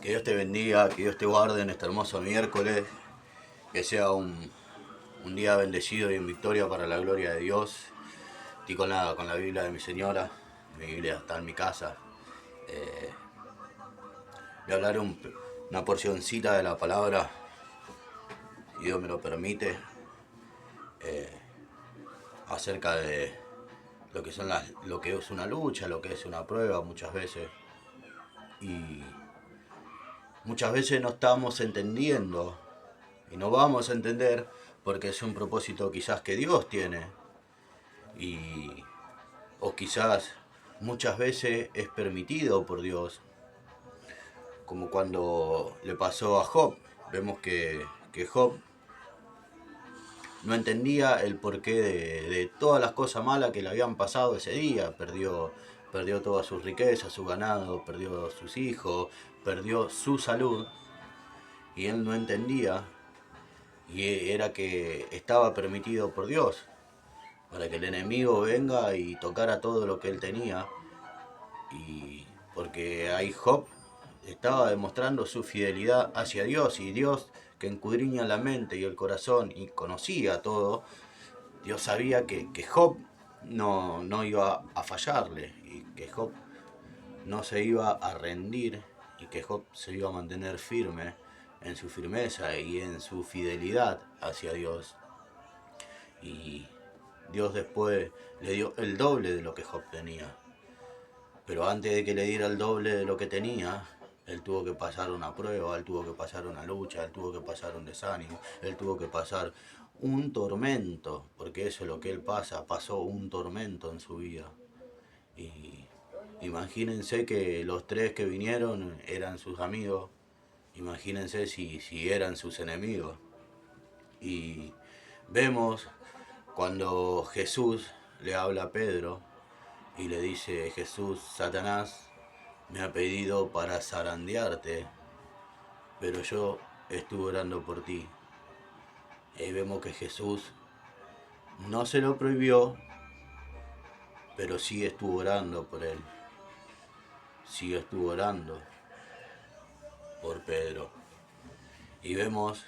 Que Dios te bendiga, que Dios te guarde en este hermoso miércoles, que sea un día bendecido y en victoria para la gloria de Dios. Estoy con la Biblia de mi señora, mi Biblia está en mi casa. Voy a hablar una porcioncita de la palabra, si Dios me lo permite, acerca de lo que es una lucha, lo que es una prueba muchas veces. Y muchas veces no estamos entendiendo y no vamos a entender porque es un propósito quizás que Dios tiene y o quizás muchas veces es permitido por Dios, como cuando le pasó a Job. Vemos que Job no entendía el porqué de todas las cosas malas que le habían pasado ese día. Perdió todas sus riquezas, su ganado, perdió sus hijos, perdió su salud, y él no entendía, y era que estaba permitido por Dios, para que el enemigo venga y tocara todo lo que él tenía. Y porque ahí Job estaba demostrando su fidelidad hacia Dios, y Dios, que escudriña la mente y el corazón y conocía todo, Dios sabía que Job no iba a fallarle, y que Job no se iba a rendir, y que Job se iba a mantener firme en su firmeza y en su fidelidad hacia Dios. Y Dios después le dio el doble de lo que Job tenía. Pero antes de que le diera el doble de lo que tenía, él tuvo que pasar una prueba, él tuvo que pasar una lucha, él tuvo que pasar un desánimo, él tuvo que pasar un tormento, porque eso es lo que él pasó un tormento en su vida. Y imagínense que los tres que vinieron eran sus amigos, imagínense si eran sus enemigos. Y vemos cuando Jesús le habla a Pedro y le dice: Jesús, Satanás me ha pedido para zarandearte, pero yo estuve orando por ti. Y vemos que Jesús no se lo prohibió, pero sí estuvo orando por él. Sí estuvo orando por Pedro. Y vemos,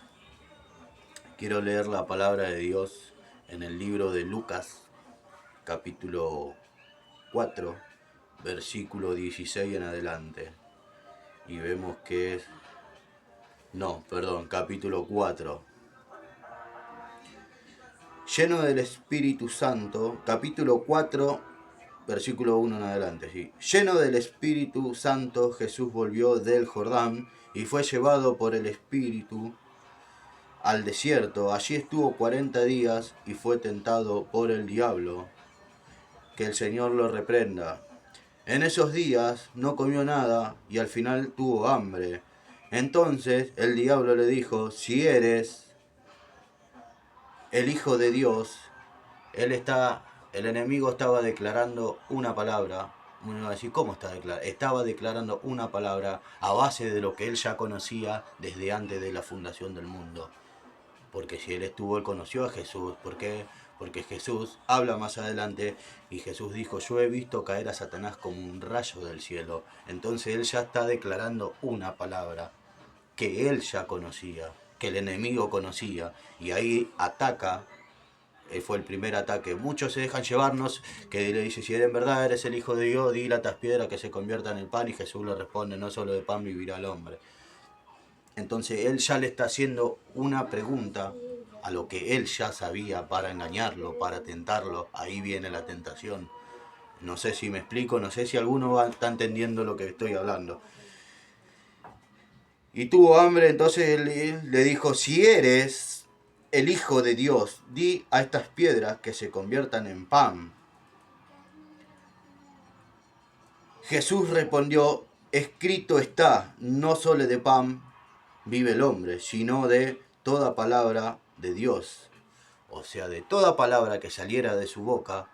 quiero leer la palabra de Dios en el libro de Lucas, capítulo 4, versículo 16 en adelante. Y vemos que es... No, perdón, capítulo 4. Lleno del Espíritu Santo, capítulo 4, versículo 1 en adelante. ¿Sí? Lleno del Espíritu Santo, Jesús volvió del Jordán y fue llevado por el Espíritu al desierto. Allí estuvo 40 días y fue tentado por el diablo. Que el Señor lo reprenda. En esos días no comió nada y al final tuvo hambre. Entonces el diablo le dijo: si eres el Hijo de Dios. El enemigo estaba declarando una palabra. Uno va a decir: ¿cómo está declarando? Estaba declarando una palabra a base de lo que él ya conocía desde antes de la fundación del mundo. Porque si él conoció a Jesús. ¿Por qué? Porque Jesús habla más adelante y Jesús dijo: yo he visto caer a Satanás como un rayo del cielo. Entonces él ya está declarando una palabra que él ya conocía, que el enemigo conocía, y ahí ataca. Fue el primer ataque. Muchos se dejan llevarnos, que le dice: si en verdad eres el Hijo de Dios, dile a estas piedras que se conviertan en pan. Y Jesús le responde: no solo de pan vivirá el hombre. Entonces él ya le está haciendo una pregunta a lo que él ya sabía, para engañarlo, para tentarlo. Ahí viene la tentación. No sé si me explico, no sé si alguno está entendiendo lo que estoy hablando. Y tuvo hambre, entonces él le dijo: si eres el Hijo de Dios, di a estas piedras que se conviertan en pan. Jesús respondió: escrito está, no solo de pan vive el hombre, sino de toda palabra de Dios. O sea, de toda palabra que saliera de su boca,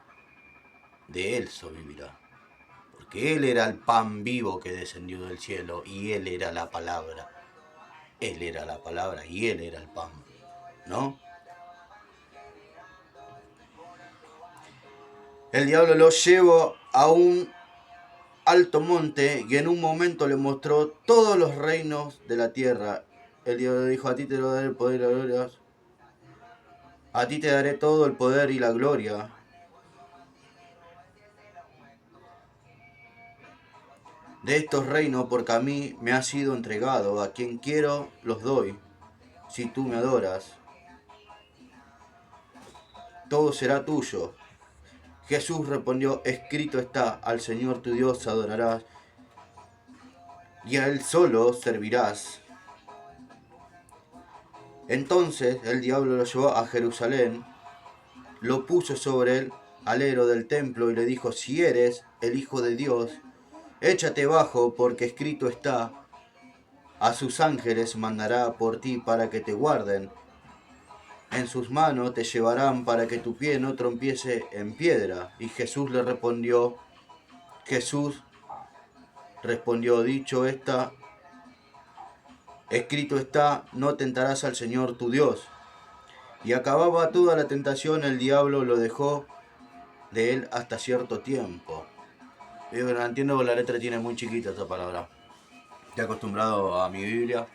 de él vivirá. Porque él era el pan vivo que descendió del cielo, y él era la palabra. Él era la palabra y él era el pan, ¿no? El diablo lo llevó a un alto monte y en un momento le mostró todos los reinos de la tierra. El Dios le dijo, a ti te lo daré el poder y la gloria. A ti te daré todo el poder y la gloria. De estos reinos, porque a mí me ha sido entregado, a quien quiero los doy, si tú me adoras. Todo será tuyo. Jesús respondió, escrito está, al Señor tu Dios adorarás, y a Él solo servirás. Entonces el diablo lo llevó a Jerusalén, lo puso sobre el alero del templo y le dijo, si eres el Hijo de Dios, échate bajo, porque escrito está, a sus ángeles mandará por ti para que te guarden. En sus manos te llevarán para que tu pie no trompiece en piedra. Y Jesús respondió, dicho está, escrito está, no tentarás al Señor tu Dios. Y acababa toda la tentación, el diablo lo dejó de él hasta cierto tiempo. Yo no entiendo que la letra tiene muy chiquita esta palabra. Estoy acostumbrado a mi Biblia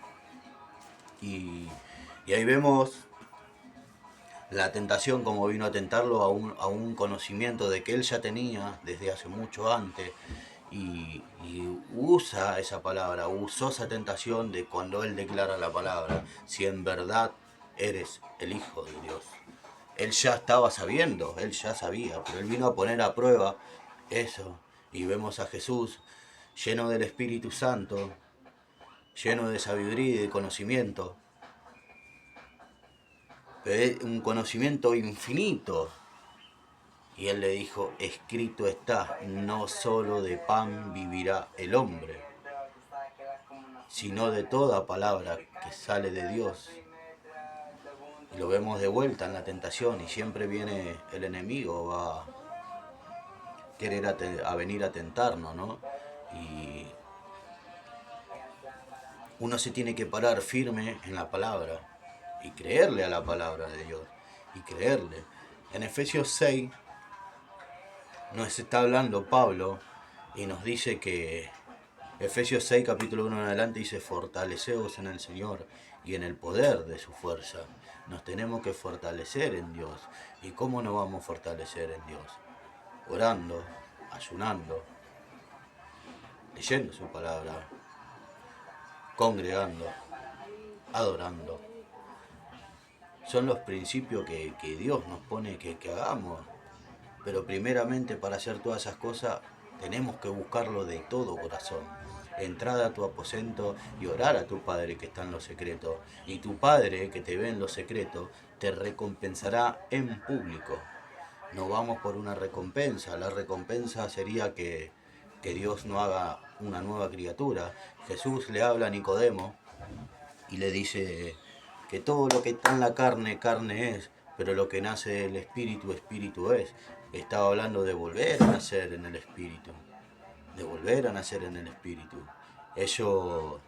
y ahí vemos la tentación como vino a tentarlo a un conocimiento de que él ya tenía desde hace mucho antes y usa esa palabra, usó esa tentación de cuando él declara la palabra, si en verdad eres el Hijo de Dios. Él ya estaba sabiendo, él ya sabía, pero él vino a poner a prueba eso. Y vemos a Jesús lleno del Espíritu Santo, lleno de sabiduría y de conocimiento, un conocimiento infinito. Y él le dijo, escrito está, no solo de pan vivirá el hombre, sino de toda palabra que sale de Dios. Y lo vemos de vuelta en la tentación y siempre viene el enemigo, va a querer a venir a tentarnos, ¿no? Y uno se tiene que parar firme en la palabra y creerle a la palabra de Dios y creerle. En Efesios 6 nos está hablando Pablo y nos dice que Efesios 6 capítulo 1 en adelante dice, fortaleceos en el Señor y en el poder de su fuerza. Nos tenemos que fortalecer en Dios. ¿Y cómo nos vamos a fortalecer en Dios? Orando, ayunando, leyendo su palabra, congregando, adorando. Son los principios que Dios nos pone que hagamos. Pero primeramente para hacer todas esas cosas tenemos que buscarlo de todo corazón. Entrar a tu aposento y orar a tu Padre que está en lo secreto. Y tu Padre que te ve en lo secreto te recompensará en público. No vamos por una recompensa. La recompensa sería que Dios no haga una nueva criatura. Jesús le habla a Nicodemo y le dice que todo lo que está en la carne, carne es, pero lo que nace del espíritu, espíritu es. Estaba hablando de volver a nacer en el espíritu, de volver a nacer en el espíritu. Ellos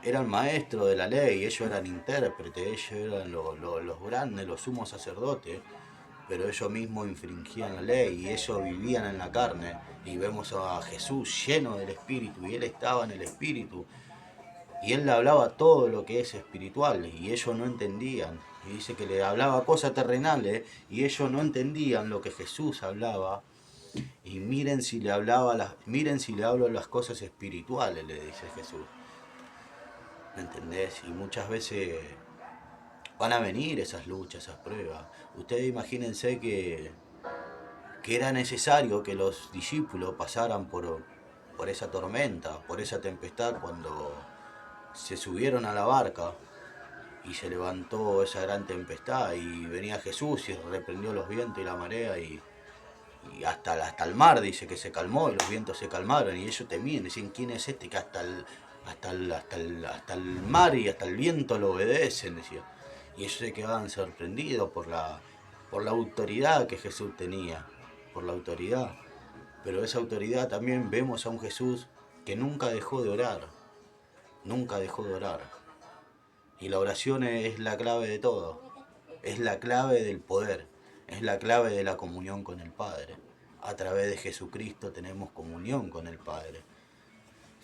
eran maestros de la ley, ellos eran intérpretes, ellos eran los grandes, los sumos sacerdotes, pero ellos mismos infringían la ley y ellos vivían en la carne. Y vemos a Jesús lleno del espíritu y él estaba en el espíritu. Y él le hablaba todo lo que es espiritual y ellos no entendían. Y dice que le hablaba cosas terrenales y ellos no entendían lo que Jesús hablaba. Y miren si le hablo las cosas espirituales, le dice Jesús. ¿Me entendés? Y muchas veces van a venir esas luchas, esas pruebas. Ustedes imagínense que era necesario que los discípulos pasaran por esa tormenta, por esa tempestad cuando se subieron a la barca y se levantó esa gran tempestad y venía Jesús y reprendió los vientos y la marea y hasta el mar dice que se calmó y los vientos se calmaron y ellos temían, decían quién es este que hasta el mar y hasta el viento lo obedecen, decía. Y ellos se quedaban sorprendidos por la autoridad que Jesús tenía, por la autoridad. Pero esa autoridad también vemos a un Jesús que nunca dejó de orar, nunca dejó de orar. Y la oración es la clave de todo, es la clave del poder, es la clave de la comunión con el Padre. A través de Jesucristo tenemos comunión con el Padre.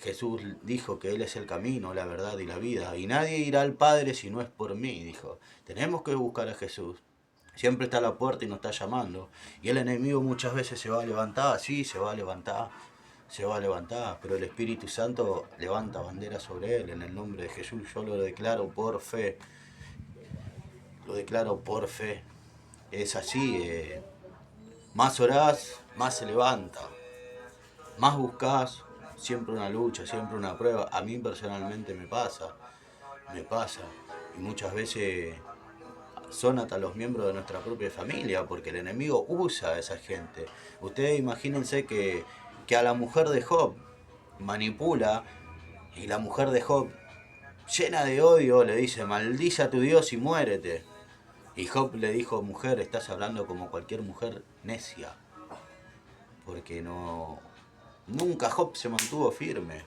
Jesús dijo que Él es el camino, la verdad y la vida. Y nadie irá al Padre si no es por mí, dijo. Tenemos que buscar a Jesús. Siempre está a la puerta y nos está llamando. Y el enemigo muchas veces se va a levantar, sí, se va a levantar, pero el Espíritu Santo levanta bandera sobre él en el nombre de Jesús. Yo lo declaro por fe. Lo declaro por fe. Es así. Más orás, más se levanta. Más buscás, siempre una lucha, siempre una prueba. A mí personalmente me pasa. Y muchas veces son hasta los miembros de nuestra propia familia, porque el enemigo usa a esa gente. Ustedes imagínense que a la mujer de Job manipula, y la mujer de Job, llena de odio, le dice: maldice a tu Dios y muérete. Y Job le dijo: mujer, estás hablando como cualquier mujer necia. Porque nunca Job se mantuvo firme.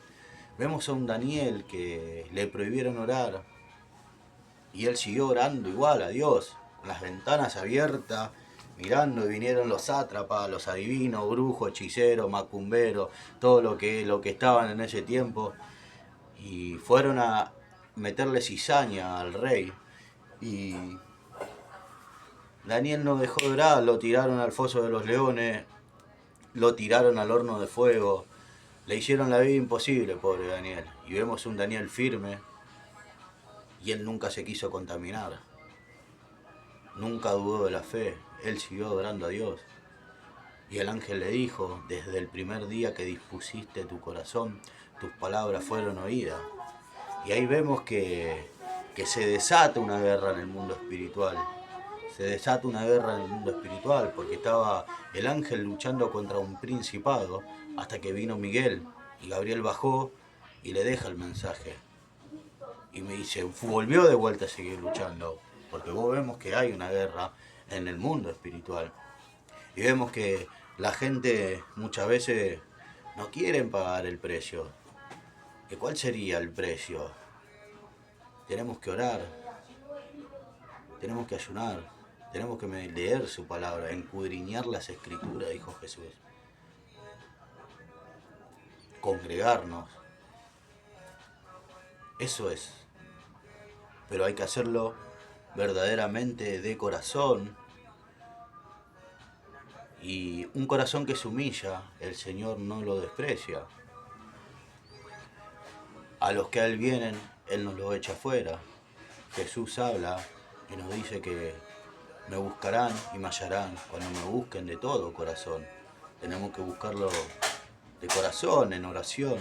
Vemos a un Daniel que le prohibieron orar, y él siguió orando igual a Dios, con las ventanas abiertas, mirando, y vinieron los sátrapas, los adivinos, brujos, hechiceros, macumberos, todo lo que estaban en ese tiempo, y fueron a meterle cizaña al rey. Y Daniel no dejó de orar, lo tiraron al foso de los leones, lo tiraron al horno de fuego, le hicieron la vida imposible, pobre Daniel. Y vemos un Daniel firme, y él nunca se quiso contaminar, nunca dudó de la fe, él siguió adorando a Dios. Y el ángel le dijo: desde el primer día que dispusiste tu corazón, tus palabras fueron oídas. Y ahí vemos que se desata una guerra en el mundo espiritual. Se desata una guerra en el mundo espiritual, porque estaba el ángel luchando contra un principado, hasta que vino Miguel, y Gabriel bajó y le deja el mensaje. Y se volvió de vuelta a seguir luchando, porque vos vemos que hay una guerra en el mundo espiritual. Y vemos que la gente muchas veces no quiere pagar el precio. ¿Y cuál sería el precio? Tenemos que orar, tenemos que ayunar, tenemos que leer su palabra, escudriñar las escrituras, dijo Jesús. Congregarnos. Eso es. Pero hay que hacerlo verdaderamente de corazón. Y un corazón que se humilla, el Señor no lo desprecia. A los que a Él vienen, Él nos los echa afuera. Jesús habla y nos dice que me buscarán y me hallarán cuando me busquen de todo corazón. Tenemos que buscarlo de corazón, en oración,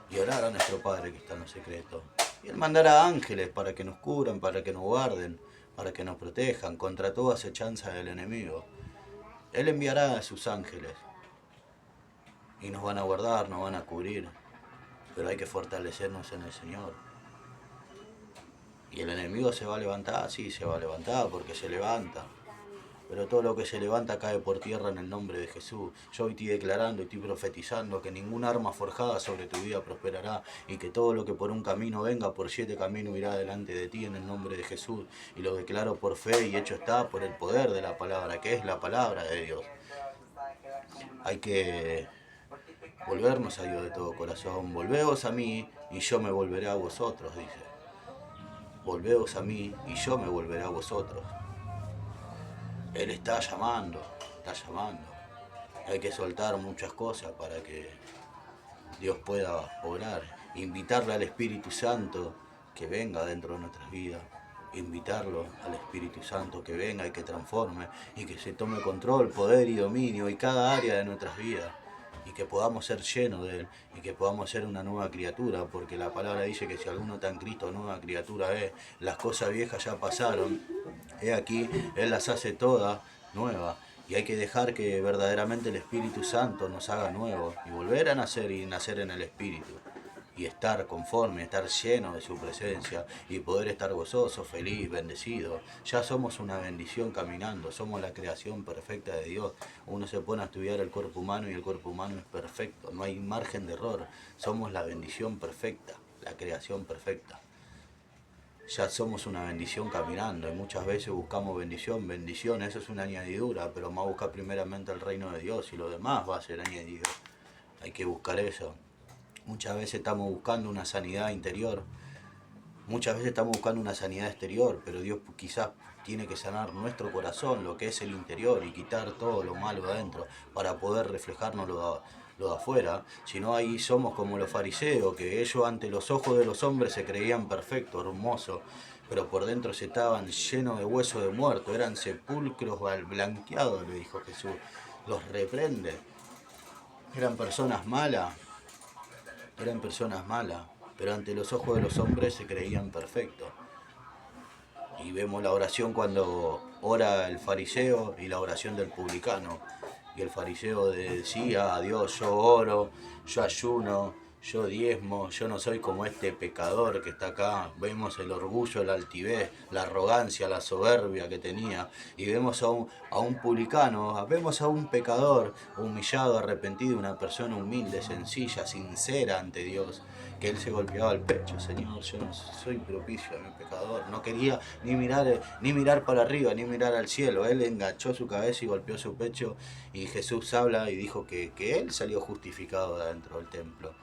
y orar a nuestro Padre que está en lo secreto. Y Él mandará ángeles para que nos cubran, para que nos guarden, para que nos protejan contra toda acechanza del enemigo. Él enviará a sus ángeles y nos van a guardar, nos van a cubrir, pero hay que fortalecernos en el Señor. Y el enemigo se va a levantar, sí, se va a levantar porque se levanta. Pero todo lo que se levanta cae por tierra en el nombre de Jesús. Yo hoy estoy declarando y estoy profetizando que ninguna arma forjada sobre tu vida prosperará, y que todo lo que por un camino venga, por 7 caminos irá delante de ti en el nombre de Jesús. Y lo declaro por fe, y hecho está por el poder de la palabra, que es la palabra de Dios. Hay que volvernos a Dios de todo corazón. Volveos a mí y yo me volveré a vosotros, dice. Volveos a mí y yo me volveré a vosotros. Él está llamando, está llamando. Hay que soltar muchas cosas para que Dios pueda obrar. Invitarle al Espíritu Santo que venga dentro de nuestras vidas. Invitarlo al Espíritu Santo que venga y que transforme y que se tome control, poder y dominio en cada área de nuestras vidas. Y que podamos ser llenos de Él, y que podamos ser una nueva criatura, porque la palabra dice que si alguno está en Cristo, nueva criatura es. Las cosas viejas ya pasaron, he aquí, Él las hace todas nuevas, y hay que dejar que verdaderamente el Espíritu Santo nos haga nuevos, y volver a nacer y nacer en el Espíritu, y estar conforme, estar lleno de su presencia, y poder estar gozoso, feliz, bendecido. Ya somos una bendición caminando, somos la creación perfecta de Dios. Uno se pone a estudiar el cuerpo humano y el cuerpo humano es perfecto, no hay margen de error. Somos la bendición perfecta, la creación perfecta. ya somos una bendición caminando. Y muchas veces buscamos bendición, eso es una añadidura, pero más busca primeramente el reino de Dios y lo demás va a ser añadido. Hay que buscar eso. Muchas veces estamos buscando una sanidad interior, muchas veces estamos buscando una sanidad exterior, pero Dios quizás tiene que sanar nuestro corazón, lo que es el interior, y quitar todo lo malo de adentro para poder reflejarnos lo de afuera. Si no, ahí somos como los fariseos, que ellos ante los ojos de los hombres se creían perfectos, hermosos, pero por dentro se estaban llenos de huesos de muerto, eran sepulcros blanqueados, le dijo Jesús. Los reprende. Eran personas malas, pero ante los ojos de los hombres se creían perfectos. Y vemos la oración cuando ora el fariseo y la oración del publicano. Y el fariseo decía a Dios: yo oro, yo ayuno, yo diezmo, yo no soy como este pecador que está acá. Vemos el orgullo, la altivez, la arrogancia, la soberbia que tenía. Y vemos a un publicano, vemos a un pecador humillado, arrepentido, una persona humilde, sencilla, sincera ante Dios, que él se golpeaba el pecho: Señor, yo no soy propicio a mi pecador. No quería ni mirar para arriba, ni mirar al cielo. Él enganchó su cabeza y golpeó su pecho, y Jesús habla y dijo que él salió justificado de adentro del templo.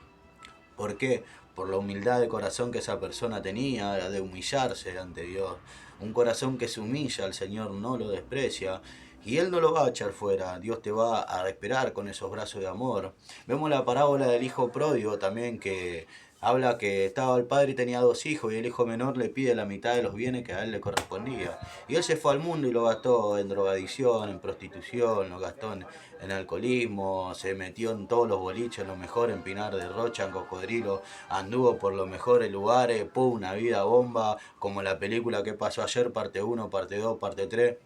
¿Por qué? Por la humildad de corazón que esa persona tenía, de humillarse ante Dios. Un corazón que se humilla, el Señor no lo desprecia. Y Él no lo va a echar fuera, Dios te va a esperar con esos brazos de amor. Vemos la parábola del hijo pródigo también, que habla que estaba el padre y tenía 2 hijos, y el hijo menor le pide la mitad de los bienes que a él le correspondía. Y él se fue al mundo y lo gastó en drogadicción, en prostitución, lo gastó en alcoholismo, se metió en todos los boliches, lo mejor, en Pinar de Rocha, en Cocodrilo, anduvo por los mejores lugares, una vida bomba, como la película que pasó ayer, parte 1, parte 2, parte 3.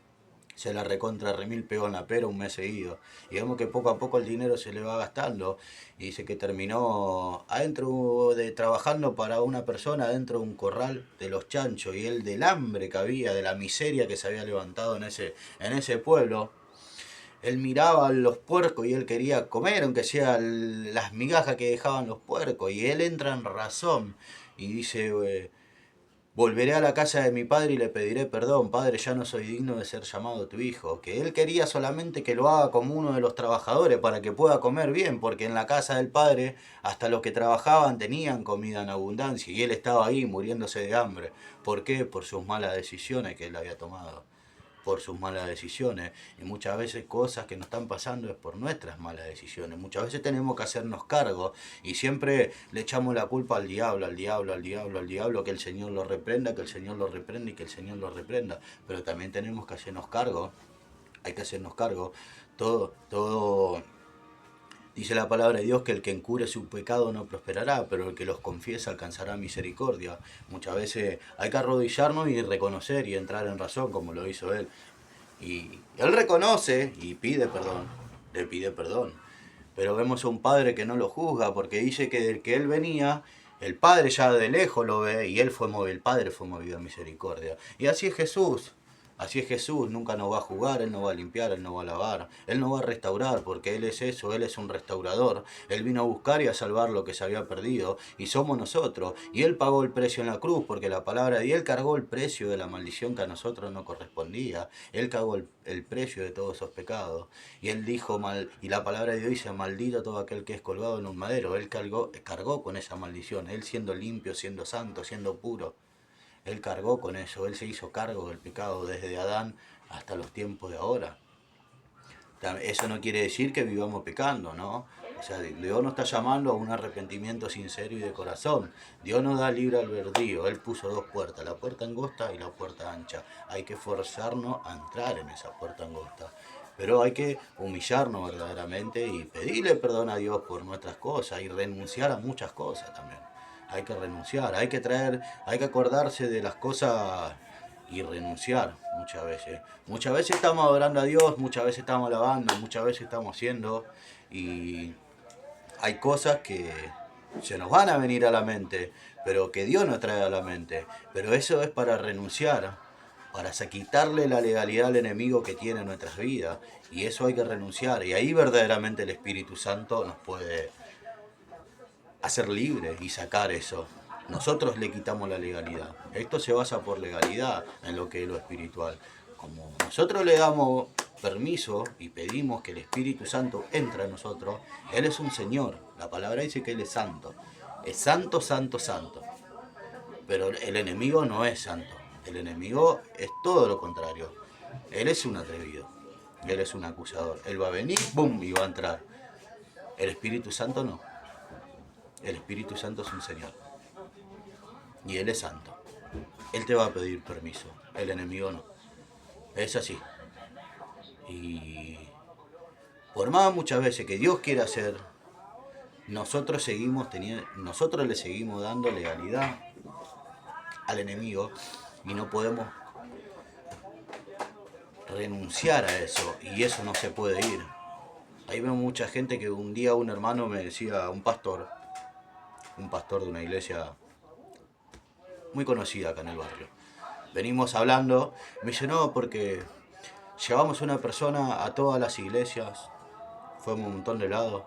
Se la recontra remil pegó en la pera un mes seguido. Y vemos que poco a poco el dinero se le va gastando. Y dice que terminó adentro de trabajando para una persona adentro de un corral de los chanchos. Y él, del hambre que había, de la miseria que se había levantado en ese pueblo, él miraba a los puercos y él quería comer, aunque sea las migajas que dejaban los puercos. Y él entra en razón y dice: volveré a la casa de mi padre y le pediré perdón. Padre, ya no soy digno de ser llamado tu hijo. Que él quería solamente que lo haga como uno de los trabajadores para que pueda comer bien, porque en la casa del padre hasta los que trabajaban tenían comida en abundancia y él estaba ahí muriéndose de hambre. ¿Por qué? Por sus malas decisiones que él había tomado. Por sus malas decisiones. Y muchas veces cosas que nos están pasando es por nuestras malas decisiones. Muchas veces tenemos que hacernos cargo y siempre le echamos la culpa al diablo, al diablo, al diablo, al diablo, que el Señor lo reprenda, que el Señor lo reprenda y que el Señor lo reprenda. Pero también tenemos que hacernos cargo, hay que hacernos cargo. Todo dice la palabra de Dios que el que encure su pecado no prosperará, pero el que los confiesa alcanzará misericordia. Muchas veces hay que arrodillarnos y reconocer y entrar en razón, como lo hizo él. Y él reconoce y pide perdón, le pide perdón. Pero vemos a un padre que no lo juzga, porque dice que del que él venía, el padre ya de lejos lo ve y el padre fue movido a misericordia. Y así es Jesús. Así es Jesús, nunca nos va a jugar, Él no va a limpiar, Él no va a lavar, Él no va a restaurar, porque Él es eso, Él es un restaurador. Él vino a buscar y a salvar lo que se había perdido, y somos nosotros. Y Él pagó el precio en la cruz, porque la palabra de Él cargó el precio de la maldición que a nosotros no correspondía. Él cargó el precio de todos esos pecados. Y Él dijo, y la palabra de Dios dice: maldito todo aquel que es colgado en un madero. Él cargó con esa maldición, Él siendo limpio, siendo santo, siendo puro. Él cargó con eso, Él se hizo cargo del pecado desde Adán hasta los tiempos de ahora. Eso no quiere decir que vivamos pecando, ¿no? O sea, Dios nos está llamando a un arrepentimiento sincero y de corazón. Dios nos da libre albedrío. Él puso 2 puertas, la puerta angosta y la puerta ancha. Hay que forzarnos a entrar en esa puerta angosta. Pero hay que humillarnos verdaderamente y pedirle perdón a Dios por nuestras cosas y renunciar a muchas cosas también. Hay que renunciar, hay que acordarse de las cosas y renunciar muchas veces. Muchas veces estamos adorando a Dios, muchas veces estamos alabando, muchas veces estamos haciendo, y hay cosas que se nos van a venir a la mente, pero que Dios nos trae a la mente. Pero eso es para renunciar, para quitarle la legalidad al enemigo que tiene en nuestras vidas. Y eso hay que renunciar. Y ahí verdaderamente el Espíritu Santo nos puede hacer libres y sacar eso. Nosotros le quitamos la legalidad. Esto se basa por legalidad en lo que es lo espiritual. Como nosotros le damos permiso y pedimos que el Espíritu Santo entre a nosotros, Él es un Señor. La palabra dice que Él es santo. Es santo, santo, santo. Pero el enemigo no es santo. El enemigo es todo lo contrario. Él es un atrevido. Él es un acusador. Él va a venir, ¡bum!, y va a entrar. El Espíritu Santo no. El Espíritu Santo es un Señor. Y Él es santo. Él te va a pedir permiso. El enemigo no. Es así. Y por más muchas veces que Dios quiera hacer, nosotros le seguimos dando legalidad al enemigo y no podemos renunciar a eso, y eso no se puede ir. Ahí veo mucha gente que un día un hermano me decía, un pastor de una iglesia muy conocida acá en el barrio, venimos hablando, me dice, no, porque llevamos una persona a todas las iglesias, fuimos un montón de lados,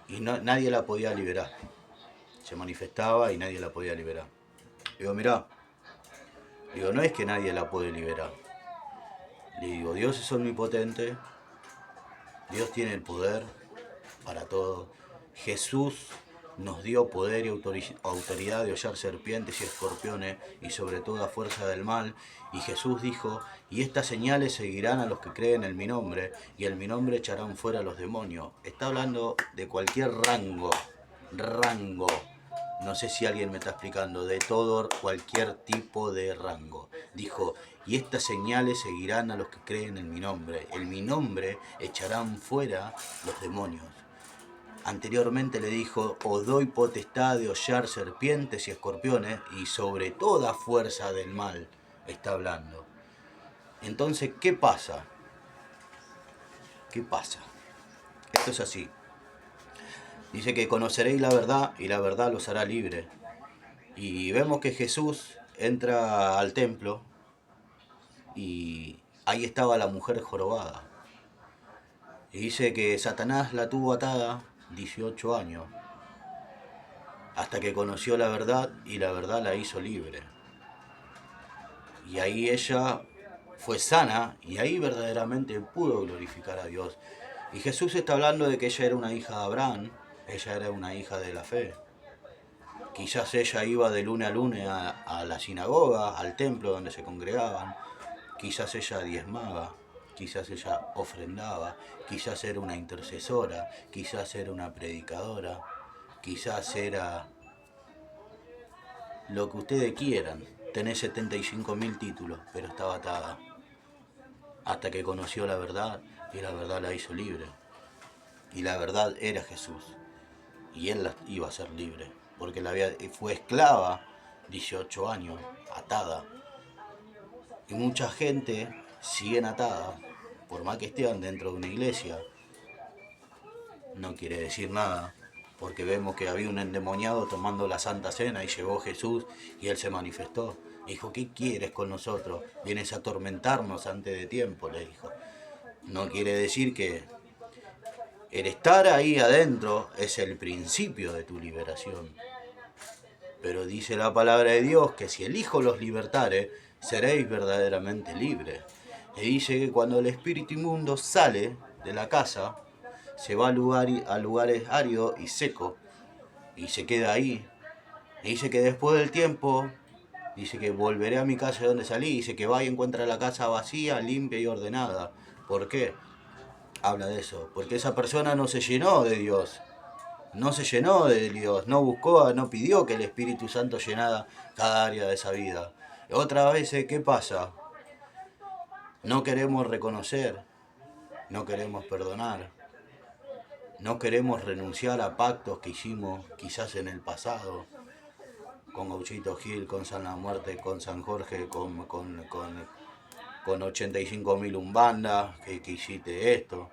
y nadie la podía liberar. Se manifestaba y nadie la podía liberar. Digo, mirá, no es que nadie la puede liberar. Le digo, Dios es omnipotente, Dios tiene el poder para todo. Jesús nos dio poder y autoridad de hollar serpientes y escorpiones y sobre toda fuerza del mal. Y Jesús dijo, y estas señales seguirán a los que creen en mi nombre, y en mi nombre echarán fuera a los demonios. Está hablando de cualquier rango. No sé si alguien me está explicando, de todo, cualquier tipo de rango. Dijo, y estas señales seguirán a los que creen en mi nombre. En mi nombre echarán fuera los demonios. Anteriormente le dijo, os doy potestad de hollar serpientes y escorpiones, y sobre toda fuerza del mal está hablando. Entonces, ¿qué pasa? Esto es así. Dice que conoceréis la verdad y la verdad los hará libres. Y vemos que Jesús entra al templo y ahí estaba la mujer jorobada. Y dice que Satanás la tuvo atada 18 años, hasta que conoció la verdad y la verdad la hizo libre. Y ahí ella fue sana y ahí verdaderamente pudo glorificar a Dios. Y Jesús está hablando de que ella era una hija de Abraham, ella era una hija de la fe. Quizás ella iba de lunes a lunes a la sinagoga, al templo donde se congregaban. Quizás ella diezmaba, quizás ella ofrendaba, quizás era una intercesora, quizás era una predicadora, quizás era lo que ustedes quieran. Tenés 75.000 títulos, pero estaba atada. Hasta que conoció la verdad y la verdad la hizo libre. Y la verdad era Jesús. Y él la iba a ser libre. Porque fue esclava 18 años, atada. Y mucha gente sigue atada, por más que estén dentro de una iglesia. No quiere decir nada, porque vemos que había un endemoniado tomando la Santa Cena y llegó Jesús y él se manifestó. Dijo, ¿qué quieres con nosotros? Vienes a atormentarnos antes de tiempo, le dijo. No quiere decir que el estar ahí adentro es el principio de tu liberación. Pero dice la palabra de Dios que si el Hijo los libertare, seréis verdaderamente libres. Y dice que cuando el espíritu inmundo sale de la casa, se va a lugares áridos y secos, y se queda ahí. Y dice que después del tiempo, dice que volveré a mi casa de donde salí, dice que va y encuentra la casa vacía, limpia y ordenada. ¿Por qué? Habla de eso, porque esa persona no se llenó de Dios. No se llenó de Dios, no buscó, no pidió que el Espíritu Santo llenara cada área de esa vida. Otra vez, ¿qué pasa? No queremos reconocer, no queremos perdonar, no queremos renunciar a pactos que hicimos quizás en el pasado, con Gauchito Gil, con San La Muerte, con San Jorge, con 85.000 umbandas, que hiciste esto,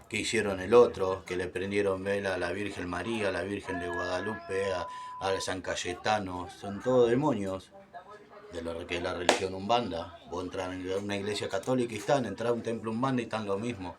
que hicieron el otro, que le prendieron vela a la Virgen María, a la Virgen de Guadalupe, a San Cayetano. Son todos demonios de lo que es la religión umbanda. Vos entrar en una iglesia católica y entrar a un templo umbanda y están lo mismo.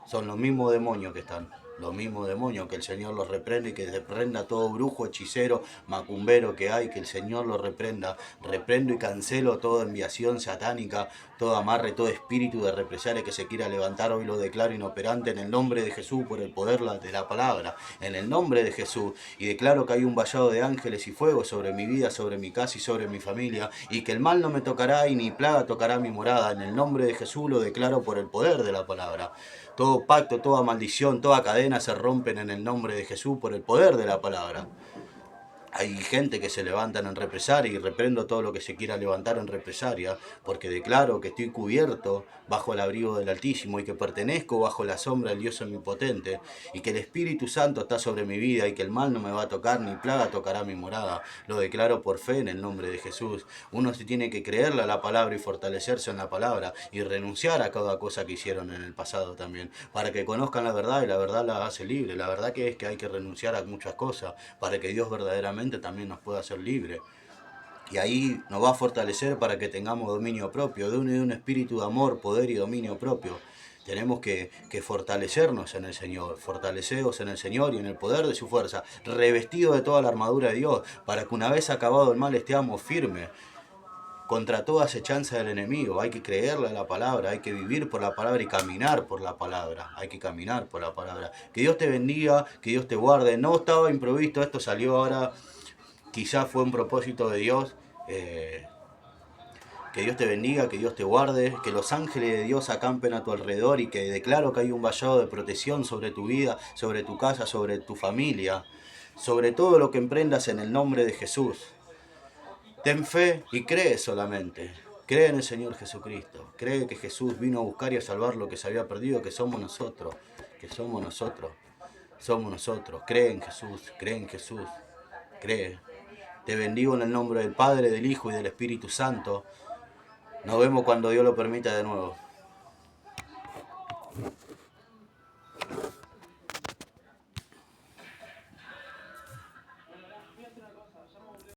Son los mismos demonios que están. los mismos demonios, que el Señor los reprende y que reprenda todo brujo, hechicero, macumbero que hay, que el Señor los reprenda. Reprendo y cancelo toda enviación satánica, todo amarre, todo espíritu de represalia que se quiera levantar, hoy lo declaro inoperante en el nombre de Jesús, por el poder de la palabra, en el nombre de Jesús. Y declaro que hay un vallado de ángeles y fuego sobre mi vida, sobre mi casa y sobre mi familia, y que el mal no me tocará y ni plaga tocará mi morada. En el nombre de Jesús lo declaro por el poder de la palabra. Todo pacto, toda maldición, toda cadena se rompen en el nombre de Jesús por el poder de la palabra. Hay gente que se levantan en represalia y reprendo todo lo que se quiera levantar en represalia, porque declaro que estoy cubierto bajo el abrigo del Altísimo y que pertenezco bajo la sombra del Dios omnipotente, y que el Espíritu Santo está sobre mi vida y que el mal no me va a tocar ni plaga tocará mi morada. Lo declaro por fe en el nombre de Jesús. Uno se tiene que creerle a la palabra y fortalecerse en la palabra y renunciar a cada cosa que hicieron en el pasado también, para que conozcan la verdad y la verdad la hace libre. La verdad que es que hay que renunciar a muchas cosas para que Dios verdaderamente también nos pueda hacer libre. Y ahí nos va a fortalecer para que tengamos dominio propio, de un espíritu de amor, poder y dominio propio. Tenemos que fortalecernos en el Señor, fortaleceos en el Señor y en el poder de su fuerza, revestidos de toda la armadura de Dios, para que una vez acabado el mal estemos firmes contra toda acechanza del enemigo. Hay que creerle a la palabra, hay que vivir por la palabra y caminar por la palabra. Hay que caminar por la palabra. Que Dios te bendiga, que Dios te guarde. No estaba improvisto, esto salió ahora. Quizás fue un propósito de Dios. Que Dios te bendiga, que Dios te guarde, que los ángeles de Dios acampen a tu alrededor y que declaro que hay un vallado de protección sobre tu vida, sobre tu casa, sobre tu familia, sobre todo lo que emprendas en el nombre de Jesús. Ten fe y cree solamente. Cree en el Señor Jesucristo. Cree que Jesús vino a buscar y a salvar lo que se había perdido, que somos nosotros. Que somos nosotros. Somos nosotros. Cree en Jesús. Cree en Jesús. Cree. Te bendigo en el nombre del Padre, del Hijo y del Espíritu Santo. Nos vemos cuando Dios lo permita de nuevo.